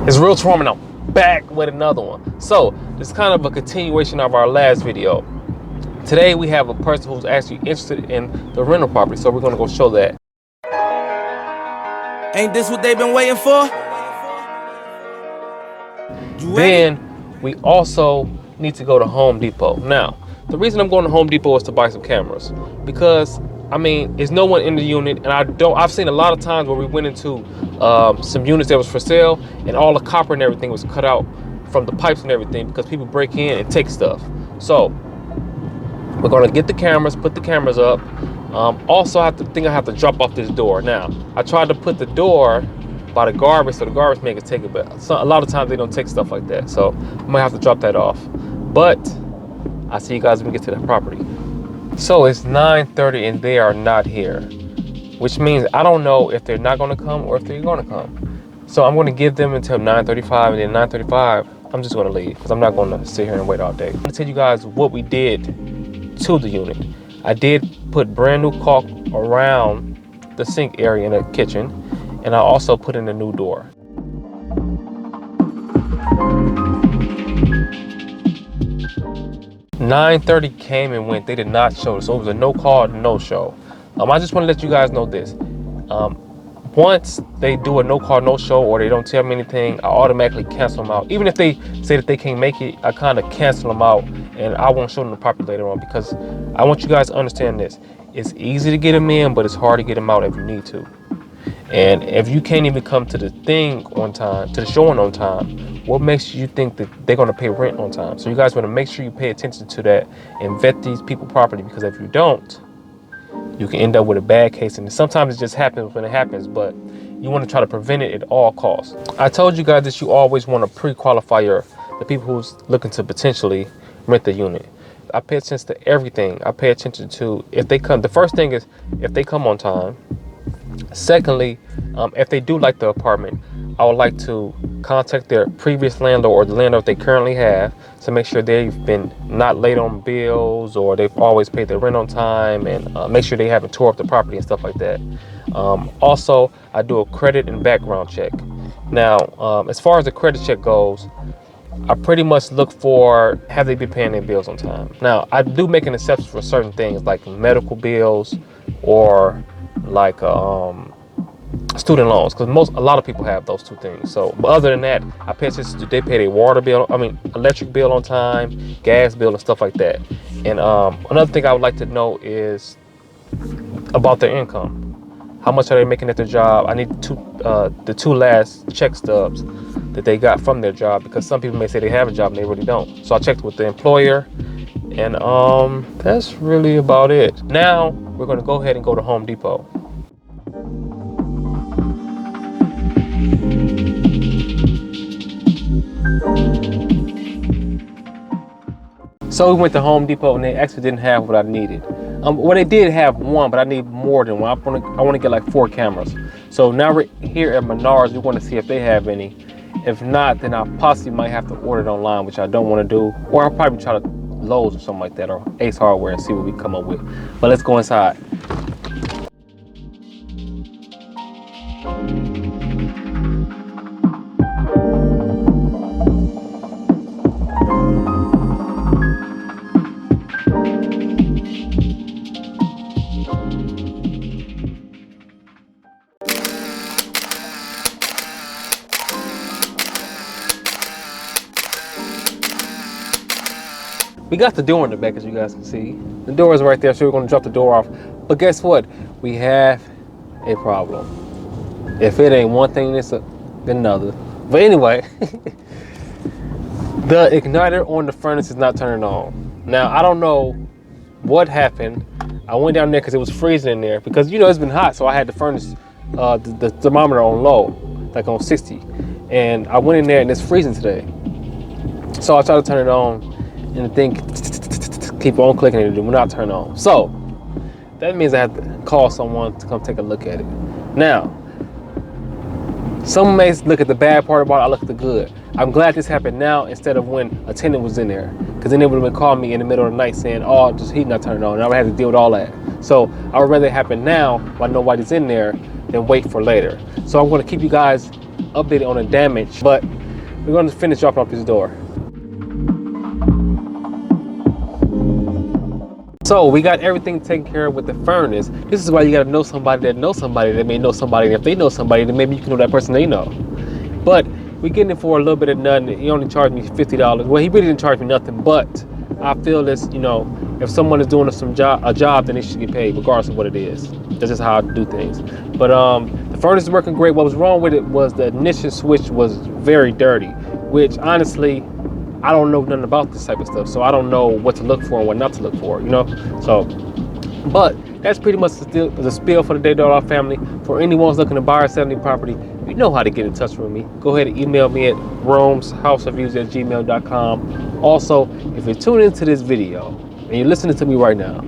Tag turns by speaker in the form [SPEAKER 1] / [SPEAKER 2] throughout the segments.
[SPEAKER 1] It's Realtor, and I'm back with another one. So this is kind of a continuation of our last video. Today we have a person who's actually interested in the rental property, so we're gonna go show that.
[SPEAKER 2] Ain't this what they've been waiting for?
[SPEAKER 1] Then we also need to go to Home Depot. Now, the reason I'm going to Home Depot is to buy some cameras, because I mean, there's no one in the unit, and I've seen a lot of times where we went into some units that was for sale, and all the copper and everything was cut out from the pipes and everything because people break in and take stuff. So we're gonna get the cameras, put the cameras up. Also, I have to drop off this door. Now, I tried to put the door by the garbage so the garbage man can take it, but a lot of times they don't take stuff like that. So I might have to drop that off. But I'll see you guys when we get to the property. So it's 9:30 and they are not here, which means I don't know if they're not gonna come or if they're gonna come. So I'm gonna give them until 9:35, and then 9:35, I'm just gonna leave because I'm not gonna sit here and wait all day. I'm gonna tell you guys what we did to the unit. I did put brand new caulk around the sink area in the kitchen, and I also put in a new door. "9:30 came and went. They did not show, so it was a no call, no show. I just want to let you guys know this. Once they do a no call, no show, or they don't tell me anything, I automatically cancel them out. Even if they say that they can't make it, I kind of cancel them out, and I won't show them the property later on, because I want you guys to understand this. It's easy to get them in, but it's hard to get them out if you need to. And if you can't even come to the thing on time, to the showing on time, what makes you think that they're going to pay rent on time? So you guys want to make sure you pay attention to that and vet these people properly, because if you don't, you can end up with a bad case. And sometimes it just happens when it happens, but you want to try to prevent it at all costs. I told you guys that you always want to pre-qualify the people who's looking to potentially rent the unit. I pay attention to everything. I pay attention to if they come. The first thing is if they come on time. Secondly, if they do like the apartment, I would like to contact their previous landlord or the landlord they currently have to make sure they've been not late on bills, or they've always paid their rent on time, and make sure they haven't tore up the property and stuff like that. Also, I do a credit and background check. Now, as far as the credit check goes, I pretty much look for, have they been paying their bills on time? Now, I do make an exception for certain things like medical bills or like student loans, because a lot of people have those two things. So, but other than that, I pay attention to they pay their water bill, electric bill on time, gas bill, and stuff like that. And another thing I would like to know is about their income. How much are they making at their job? I need the two last check stubs that they got from their job, because some people may say they have a job and they really don't. So I checked with the employer, and that's really about it. Now we're going to go ahead and go to Home Depot. So we went to Home Depot, and they actually didn't have what I needed. Well, they did have one, but I need more than one. I want to get like 4 cameras. So now we're here at Menards. We want to see if they have any. If not, then I possibly might have to order it online, which I don't want to do. Or I'll probably try to Lowe's or something like that, or Ace Hardware, and see what we come up with. But let's go inside. We got the door in the back, as you guys can see. The door is right there, so we're going to drop the door off. But guess what? We have a problem. If it ain't one thing, it's another. But anyway, the igniter on the furnace is not turning on. Now, I don't know what happened. I went down there because it was freezing in there, because you know it's been hot, so I had the furnace, the thermometer on low, like on 60. And I went in there and it's freezing today. So I tried to turn it on, and the thing keep on clicking and it will not turn on. So that means I have to call someone to come take a look at it. Now, some may look at the bad part about it, I look at the good. I'm glad this happened now instead of when a tenant was in there, because then they would have been calling me in the middle of the night saying, oh, just heat not turning on, and I would have to deal with all that. So I would rather it happen now while nobody's in there than wait for later. So I'm going to keep you guys updated on the damage, but we're going to finish dropping off this door. So we got everything taken care of with the furnace. This is why you got to know somebody that knows somebody that may know somebody. And if they know somebody, then maybe you can know that person they know. But we getting it for a little bit of nothing. He only charged me $50. Well, he really didn't charge me nothing, but I feel this, you know, if someone is doing a job, then they should get paid regardless of what it is. That's just how I do things. But the furnace is working great. What was wrong with it was the ignition switch was very dirty, which honestly, I don't know nothing about this type of stuff, so I don't know what to look for and what not to look for, you know? So, but that's pretty much the spiel for the day, Dollar Family. For anyone who's looking to buy or sell any property, you know how to get in touch with me. Go ahead and email me at romeshouseofviews@gmail.com. Also, if you're tuning into this video and you're listening to me right now,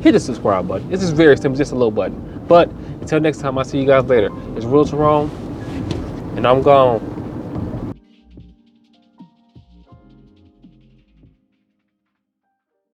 [SPEAKER 1] hit the subscribe button. It's just very simple, just a little button. But until next time, I'll see you guys later. It's Realtor Rome, and I'm gone.